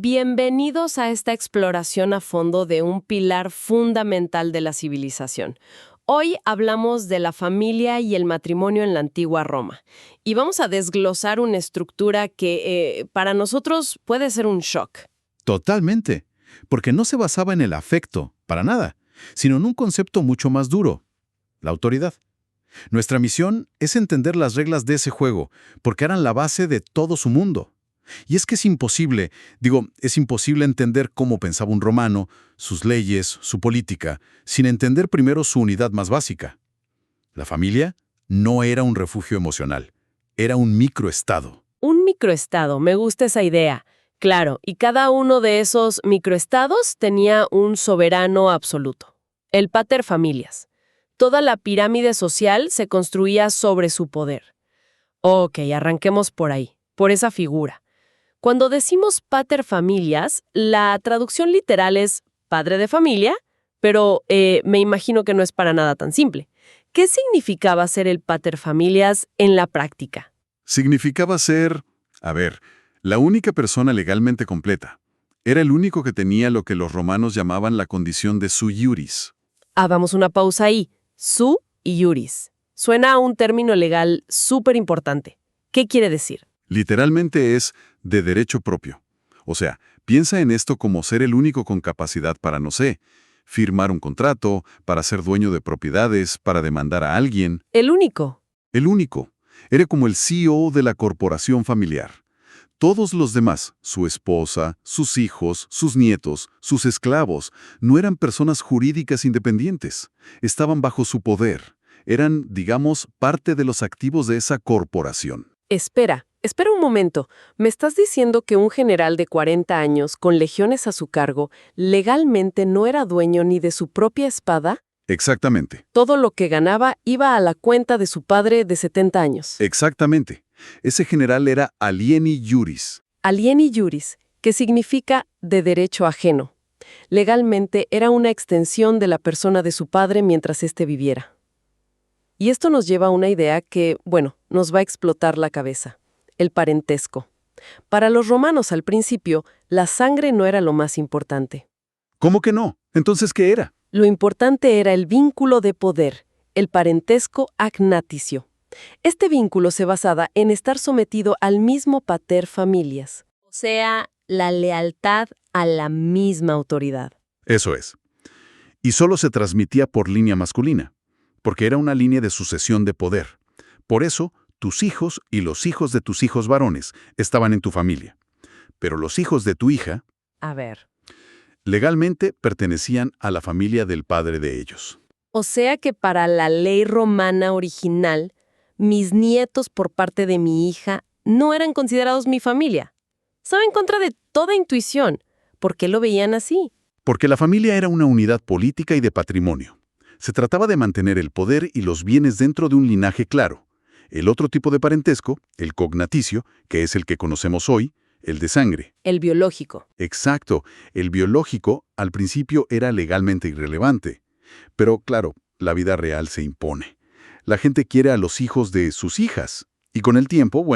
Bienvenidos a esta exploración a fondo de un pilar fundamental de la civilización. Hoy hablamos de la familia y el matrimonio en la antigua Roma. Y vamos a desglosar una estructura que para nosotros puede ser un shock. Totalmente, porque no se basaba en el afecto, para nada, sino en un concepto mucho más duro, la autoridad. Nuestra misión es entender las reglas de ese juego, porque eran la base de todo su mundo. Y es que es imposible entender cómo pensaba un romano, sus leyes, su política, sin entender primero su unidad más básica. La familia no era un refugio emocional, era un microestado. Un microestado, me gusta esa idea. Claro, y cada uno de esos microestados tenía un soberano absoluto, el pater familias. Toda la pirámide social se construía sobre su poder. Ok, arranquemos por ahí, por esa figura. Cuando decimos pater familias, la traducción literal es padre de familia, pero me imagino que no es para nada tan simple. ¿Qué significaba ser el pater familias en la práctica? Significaba ser, la única persona legalmente completa. Era el único que tenía lo que los romanos llamaban la condición de sui iuris. Hagamos una pausa ahí. Su y iuris. Suena a un término legal súper importante. ¿Qué quiere decir? Literalmente es de derecho propio. O sea, piensa en esto como ser el único con capacidad para, no sé, firmar un contrato, para ser dueño de propiedades, para demandar a alguien. El único. El único. Era como el CEO de la corporación familiar. Todos los demás, su esposa, sus hijos, sus nietos, sus esclavos, no eran personas jurídicas independientes. Estaban bajo su poder. Eran, digamos, parte de los activos de esa corporación. Espera un momento. ¿Me estás diciendo que un general de 40 años, con legiones a su cargo, legalmente no era dueño ni de su propia espada? Exactamente. Todo lo que ganaba iba a la cuenta de su padre de 70 años. Exactamente. Ese general era alieni iuris. Alieni iuris, que significa de derecho ajeno. Legalmente era una extensión de la persona de su padre mientras éste viviera. Y esto nos lleva a una idea que, nos va a explotar la cabeza. El parentesco. Para los romanos al principio, la sangre no era lo más importante. ¿Cómo que no? ¿Entonces qué era? Lo importante era el vínculo de poder, el parentesco agnaticio. Este vínculo se basaba en estar sometido al mismo pater familias, o sea, la lealtad a la misma autoridad. Eso es. Y solo se transmitía por línea masculina, porque era una línea de sucesión de poder. Por eso, tus hijos y los hijos de tus hijos varones estaban en tu familia. Pero los hijos de tu hija, legalmente pertenecían a la familia del padre de ellos. O sea que para la ley romana original, mis nietos por parte de mi hija no eran considerados mi familia. Estaba en contra de toda intuición. ¿Por qué lo veían así? Porque la familia era una unidad política y de patrimonio. Se trataba de mantener el poder y los bienes dentro de un linaje claro. El otro tipo de parentesco, el cognaticio, que es el que conocemos hoy, el de sangre. El biológico. Exacto. El biológico, al principio, era legalmente irrelevante. Pero, claro, la vida real se impone. La gente quiere a los hijos de sus hijas. Y con el tiempo,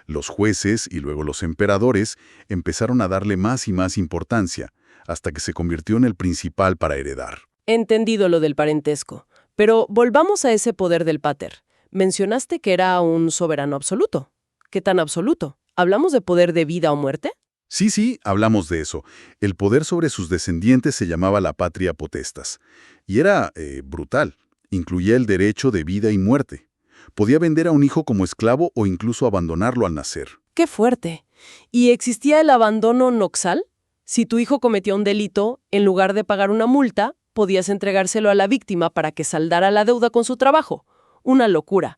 los jueces y luego los emperadores empezaron a darle más y más importancia, hasta que se convirtió en el principal para heredar. Entendido lo del parentesco. Pero volvamos a ese poder del pater. Mencionaste que era un soberano absoluto. ¿Qué tan absoluto? ¿Hablamos de poder de vida o muerte? Sí, hablamos de eso. El poder sobre sus descendientes se llamaba la patria potestas. Y era brutal. Incluía el derecho de vida y muerte. Podía vender a un hijo como esclavo o incluso abandonarlo al nacer. ¡Qué fuerte! ¿Y existía el abandono noxal? Si tu hijo cometía un delito, en lugar de pagar una multa, podías entregárselo a la víctima para que saldara la deuda con su trabajo. Una locura.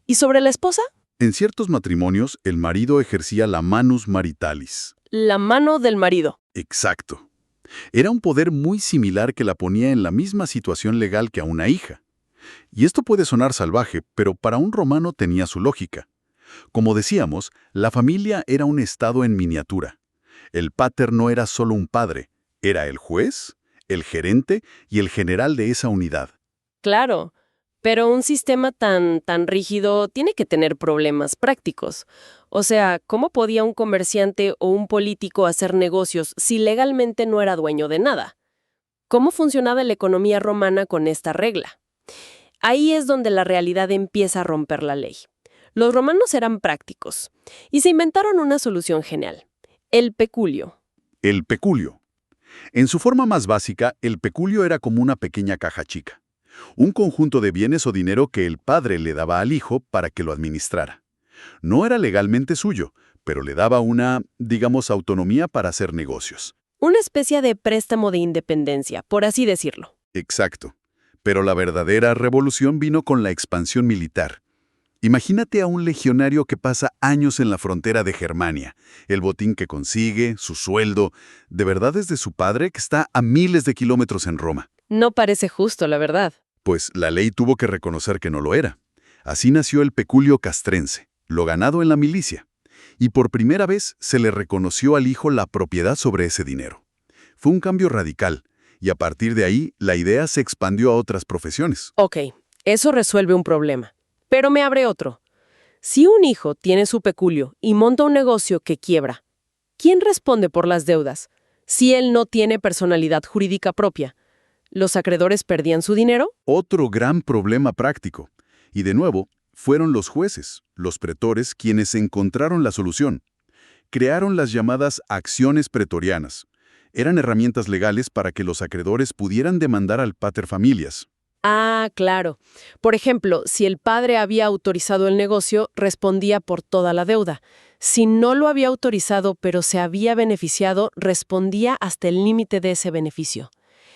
¿Y sobre la esposa? En ciertos matrimonios, el marido ejercía la manus maritalis. La mano del marido. Exacto. Era un poder muy similar que la ponía en la misma situación legal que a una hija. Y esto puede sonar salvaje, pero para un romano tenía su lógica. Como decíamos, la familia era un estado en miniatura. El pater no era solo un padre, era el juez, el gerente y el general de esa unidad. Claro. Pero un sistema tan rígido tiene que tener problemas prácticos. O sea, ¿cómo podía un comerciante o un político hacer negocios si legalmente no era dueño de nada? ¿Cómo funcionaba la economía romana con esta regla? Ahí es donde la realidad empieza a romper la ley. Los romanos eran prácticos y se inventaron una solución genial: el peculio. El peculio. En su forma más básica, el peculio era como una pequeña caja chica. Un conjunto de bienes o dinero que el padre le daba al hijo para que lo administrara. No era legalmente suyo, pero le daba una, digamos, autonomía para hacer negocios. Una especie de préstamo de independencia, por así decirlo. Exacto. Pero la verdadera revolución vino con la expansión militar. Imagínate a un legionario que pasa años en la frontera de Germania, el botín que consigue, su sueldo, de verdad es de su padre que está a miles de kilómetros en Roma. No parece justo, la verdad. Pues la ley tuvo que reconocer que no lo era. Así nació el peculio castrense, lo ganado en la milicia. Y por primera vez se le reconoció al hijo la propiedad sobre ese dinero. Fue un cambio radical, y a partir de ahí la idea se expandió a otras profesiones. Ok, eso resuelve un problema. Pero me abre otro. Si un hijo tiene su peculio y monta un negocio que quiebra, ¿quién responde por las deudas? Si él no tiene personalidad jurídica propia, ¿los acreedores perdían su dinero? Otro gran problema práctico. Y de nuevo, fueron los jueces, los pretores, quienes encontraron la solución. Crearon las llamadas acciones pretorianas. Eran herramientas legales para que los acreedores pudieran demandar al pater familias. Ah, claro. Por ejemplo, si el padre había autorizado el negocio, respondía por toda la deuda. Si no lo había autorizado, pero se había beneficiado, respondía hasta el límite de ese beneficio.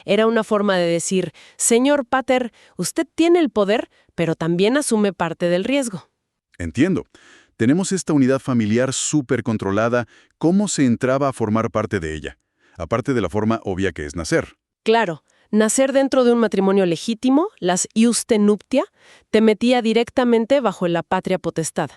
Era una forma de decir: señor pater, usted tiene el poder, pero también asume parte del riesgo. Entiendo. Tenemos esta unidad familiar súper controlada. ¿Cómo se entraba a formar parte de ella? Aparte de la forma obvia que es nacer. Claro, nacer dentro de un matrimonio legítimo, las iuste nuptia, te metía directamente bajo la patria potestad.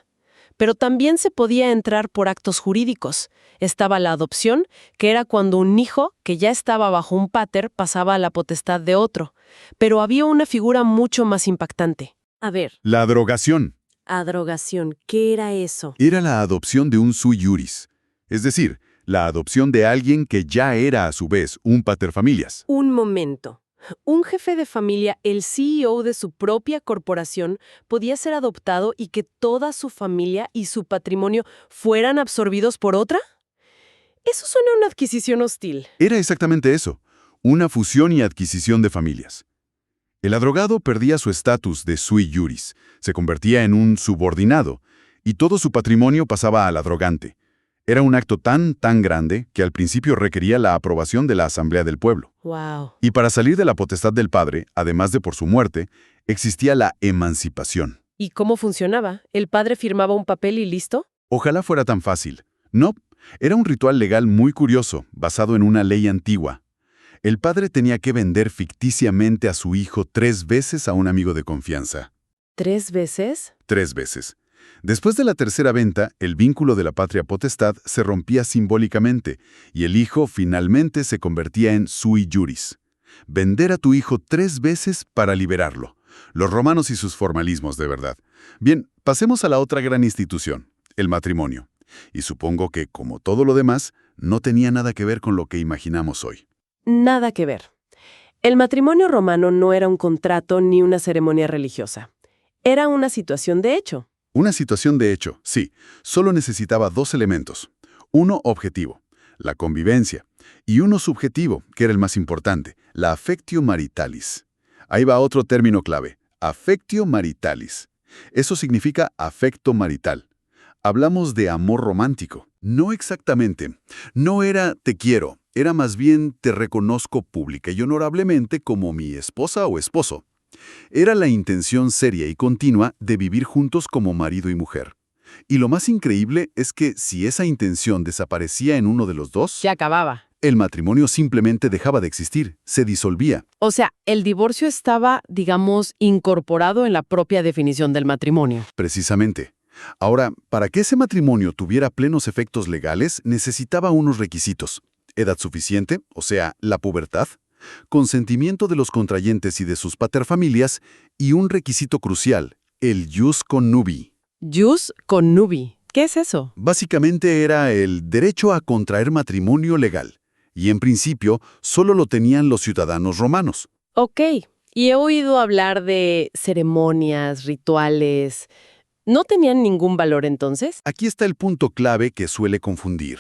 Pero también se podía entrar por actos jurídicos. Estaba la adopción, que era cuando un hijo que ya estaba bajo un pater pasaba a la potestad de otro. Pero había una figura mucho más impactante. A ver, La drogación. adrogación, ¿qué era eso? Era la adopción de un sui iuris. Es decir, la adopción de alguien que ya era a su vez un paterfamilias. Un momento. Un jefe de familia, el CEO de su propia corporación, podía ser adoptado y que toda su familia y su patrimonio fueran absorbidos por otra. Eso suena a una adquisición hostil. Era exactamente eso, una fusión y adquisición de familias. El adrogado perdía su estatus de sui iuris, se convertía en un subordinado, y todo su patrimonio pasaba al adrogante. Era un acto tan grande que al principio requería la aprobación de la Asamblea del Pueblo. Wow. Y para salir de la potestad del padre, además de por su muerte, existía la emancipación. ¿Y cómo funcionaba? ¿El padre firmaba un papel y listo? Ojalá fuera tan fácil. No, era un ritual legal muy curioso, basado en una ley antigua. El padre tenía que vender ficticiamente a su hijo 3 veces a un amigo de confianza. ¿3 veces? 3 veces. Después de la tercera venta, el vínculo de la patria potestad se rompía simbólicamente y el hijo finalmente se convertía en sui iuris. Vender a tu hijo 3 veces para liberarlo. Los romanos y sus formalismos, de verdad. Bien, pasemos a la otra gran institución, el matrimonio. Y supongo que, como todo lo demás, no tenía nada que ver con lo que imaginamos hoy. Nada que ver. El matrimonio romano no era un contrato ni una ceremonia religiosa. Era una situación de hecho. Una situación de hecho, sí, solo necesitaba 2 elementos. Uno objetivo, la convivencia, y uno subjetivo, que era el más importante, la affectio maritalis. Ahí va otro término clave, affectio maritalis. Eso significa afecto marital. Hablamos de amor romántico. No exactamente. No era te quiero, era más bien te reconozco pública y honorablemente como mi esposa o esposo. Era la intención seria y continua de vivir juntos como marido y mujer. Y lo más increíble es que si esa intención desaparecía en uno de los dos, Se acababa. el matrimonio simplemente dejaba de existir, se disolvía. O sea, el divorcio estaba, digamos, incorporado en la propia definición del matrimonio. Precisamente. Ahora, para que ese matrimonio tuviera plenos efectos legales, necesitaba unos requisitos. Edad suficiente, o sea, la pubertad. consentimiento de los contrayentes y de sus paterfamilias, y un requisito crucial, el jus connubii. Jus connubii. ¿Qué es eso? Básicamente era el derecho a contraer matrimonio legal, y en principio solo lo tenían los ciudadanos romanos. Ok, y he oído hablar de ceremonias, rituales. ¿No tenían ningún valor entonces? Aquí está el punto clave que suele confundir.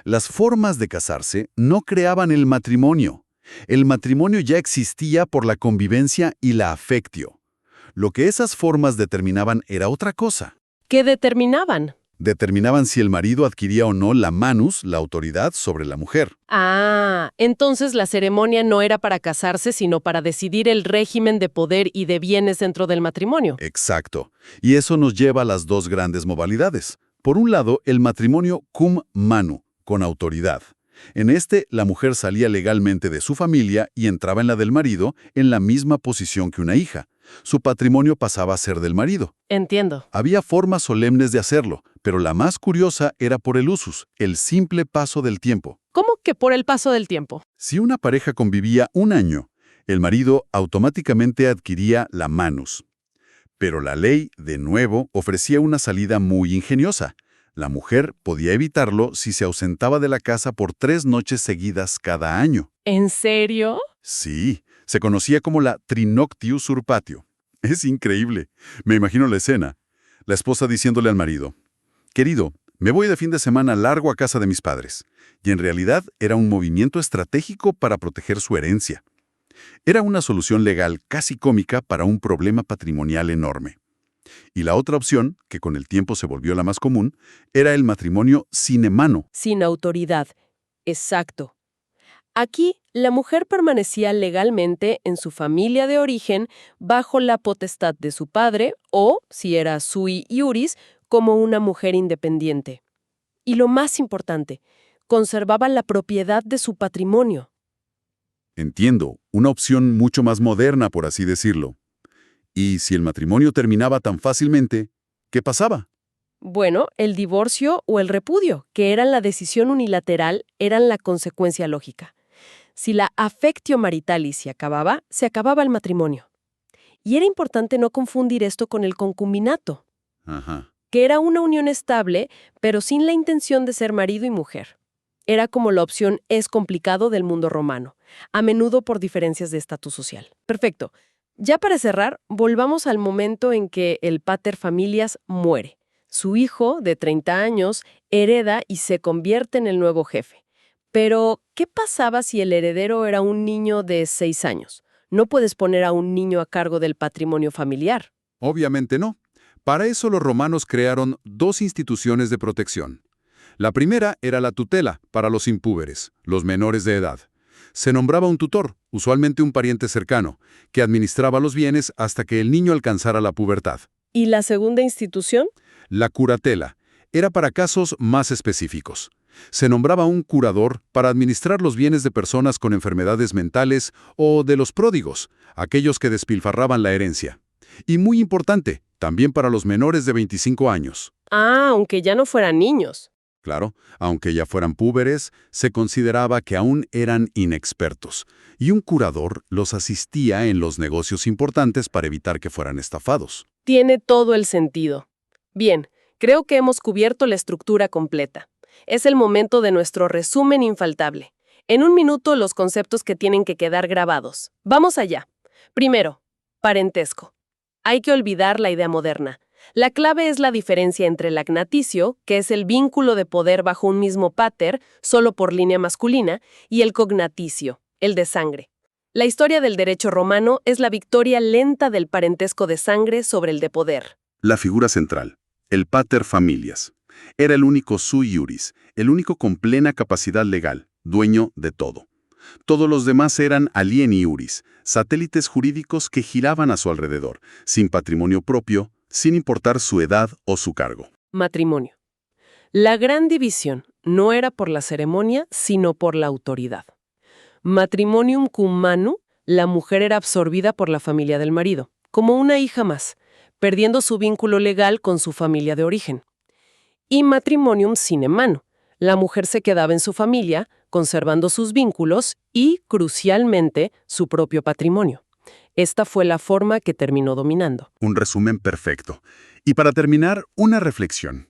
Las formas de casarse no creaban el matrimonio. El matrimonio ya existía por la convivencia y la affectio. Lo que esas formas determinaban era otra cosa. ¿Qué determinaban? Determinaban si el marido adquiría o no la manus, la autoridad sobre la mujer. Ah, entonces la ceremonia no era para casarse, sino para decidir el régimen de poder y de bienes dentro del matrimonio. Exacto. Y eso nos lleva a las dos grandes modalidades. Por un lado, el matrimonio cum manu, con autoridad. En este, la mujer salía legalmente de su familia y entraba en la del marido en la misma posición que una hija. Su patrimonio pasaba a ser del marido. Entiendo. Había formas solemnes de hacerlo, pero la más curiosa era por el usus, el simple paso del tiempo. ¿Cómo que por el paso del tiempo? Si una pareja convivía un año, el marido automáticamente adquiría la manus. Pero la ley, de nuevo, ofrecía una salida muy ingeniosa. La mujer podía evitarlo si se ausentaba de la casa por 3 noches seguidas cada año. ¿En serio? Sí, se conocía como la trinoctius usurpatio. Es increíble. Me imagino la escena. La esposa diciéndole al marido, «Querido, me voy de fin de semana largo a casa de mis padres». Y en realidad era un movimiento estratégico para proteger su herencia. Era una solución legal casi cómica para un problema patrimonial enorme. Y la otra opción, que con el tiempo se volvió la más común, era el matrimonio sine mano. Sin autoridad. Exacto. Aquí, la mujer permanecía legalmente en su familia de origen bajo la potestad de su padre o, si era sui iuris, como una mujer independiente. Y lo más importante, conservaba la propiedad de su patrimonio. Entiendo, una opción mucho más moderna, por así decirlo. Y si el matrimonio terminaba tan fácilmente, ¿qué pasaba? Bueno, el divorcio o el repudio, que eran la decisión unilateral, eran la consecuencia lógica. Si la affectio maritalis se acababa el matrimonio. Y era importante no confundir esto con el concubinato, Ajá. que era una unión estable, pero sin la intención de ser marido y mujer. Era como la opción es complicado del mundo romano, a menudo por diferencias de estatus social. Perfecto. Ya para cerrar, volvamos al momento en que el pater familias muere. Su hijo, de 30 años, hereda y se convierte en el nuevo jefe. Pero, ¿qué pasaba si el heredero era un niño de 6 años? No puedes poner a un niño a cargo del patrimonio familiar. Obviamente no. Para eso los romanos crearon 2 instituciones de protección. La primera era la tutela para los impúberes, los menores de edad. Se nombraba un tutor, usualmente un pariente cercano, que administraba los bienes hasta que el niño alcanzara la pubertad. ¿Y la segunda institución? La curatela era para casos más específicos. Se nombraba un curador para administrar los bienes de personas con enfermedades mentales o de los pródigos, aquellos que despilfarraban la herencia. Y muy importante, también para los menores de 25 años. Ah, aunque ya no fueran niños. Claro, aunque ya fueran púberes, se consideraba que aún eran inexpertos, y un curador los asistía en los negocios importantes para evitar que fueran estafados. Tiene todo el sentido. Bien, creo que hemos cubierto la estructura completa. Es el momento de nuestro resumen infaltable. En un minuto, los conceptos que tienen que quedar grabados. Vamos allá. Primero, parentesco. Hay que olvidar la idea moderna. La clave es la diferencia entre el agnaticio, que es el vínculo de poder bajo un mismo pater, solo por línea masculina, y el cognaticio, el de sangre. La historia del derecho romano es la victoria lenta del parentesco de sangre sobre el de poder. La figura central, el pater familias, era el único sui iuris, el único con plena capacidad legal, dueño de todo. Todos los demás eran alieni iuris, satélites jurídicos que giraban a su alrededor, sin patrimonio propio, sin importar su edad o su cargo. Matrimonio. La gran división no era por la ceremonia, sino por la autoridad. Matrimonium cum manu, la mujer era absorbida por la familia del marido, como una hija más, perdiendo su vínculo legal con su familia de origen. Y matrimonium sine manu, la mujer se quedaba en su familia, conservando sus vínculos y, crucialmente, su propio patrimonio. Esta fue la forma que terminó dominando. Un resumen perfecto. Y para terminar, una reflexión.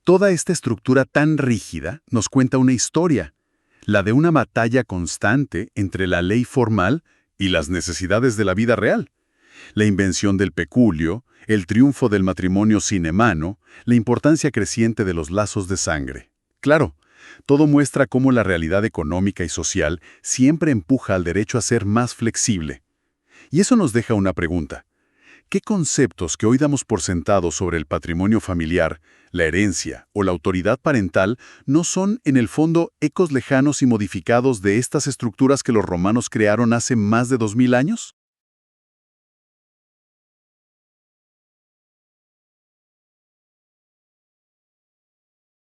Toda esta estructura tan rígida nos cuenta una historia, la de una batalla constante entre la ley formal y las necesidades de la vida real. La invención del peculio, el triunfo del matrimonio sine mano, la importancia creciente de los lazos de sangre. Claro, todo muestra cómo la realidad económica y social siempre empuja al derecho a ser más flexible. Y eso nos deja una pregunta. ¿Qué conceptos que hoy damos por sentados sobre el patrimonio familiar, la herencia o la autoridad parental no son, en el fondo, ecos lejanos y modificados de estas estructuras que los romanos crearon hace más de 2000 años?